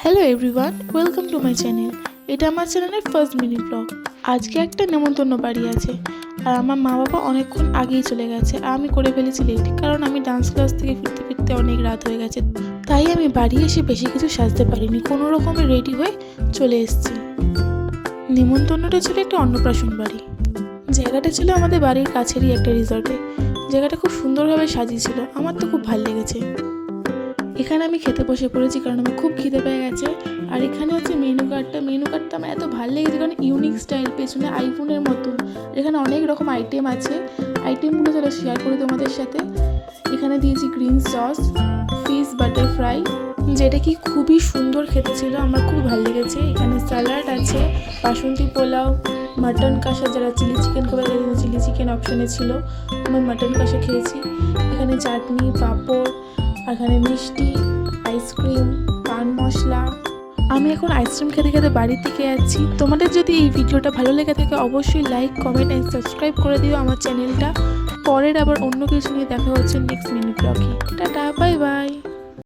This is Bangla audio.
Hello everyone, welcome to my channel. এটা আমার চ্যানেলের ফার্স্ট মিনি ব্লগ। আজকে একটা নেমন্তন্ন বাড়ি আছে, আর আমার মা বাবা অনেকক্ষণ আগেই চলে গেছে। আর আমি করে ফেলেছি লেট, কারণ আমি ডান্স ক্লাস থেকে ফিরতে ফিরতে অনেক রাত হয়ে গেছে। তাই আমি বাড়ি এসে বেশি কিছু সাজতে পারিনি, কোনো রকমে রেডি হয়ে চলে এসেছি। নেমন্তন্নটা ছিল একটা অন্নপ্রাশন বাড়ি। জায়গাটা ছিল আমাদের বাড়ির কাছেরই একটা রিসর্টে। জায়গাটা খুব সুন্দরভাবে সাজিয়েছিল, আমার তো খুব ভালো লেগেছে। এখানে আমি খেতে বসে পড়েছি, কারণ আমার খুব খিদে পেয়ে গেছে। আর এখানে হচ্ছে মেনু কার্ডটা আমার এত ভালো লেগেছে, কারণ ইউনিক স্টাইল, পেছনে আইফোনের মতো। এখানে অনেক রকম আইটেম আছে, আইটেমগুলো তাহলে শেয়ার করি তোমাদের সাথে। এখানে দিয়েছি green sauce, fish butter fry, যেটা কি খুবই সুন্দর খেতে ছিল, আমার খুব ভালো লেগেছে। এখানে স্যালাড আছে, বাসন্তী পোলাও, মাটন কষা, যারা চিলি চিকেন খাবে তাদের জন্য চিলি চিকেন অপশানে ছিল, আমি মাটন কষা খেয়েছি। এখানে চাটনি, পাঁপড়, এখানে মিষ্টি, আইসক্রিম, পান মশলা। আমি এখন আইসক্রিম খেতে খেতে বাড়ির দিকে যাচ্ছি। তোমাদের যদি এই ভিডিওটা ভালো লেগে থাকে অবশ্যই লাইক, কমেন্ট অ্যান্ড সাবস্ক্রাইব করে দিও আমার চ্যানেলটা। পরের আবার অন্য কিছু নিয়ে দেখা হচ্ছে নেক্সট মিনি ব্লগে। Tata, bye bye.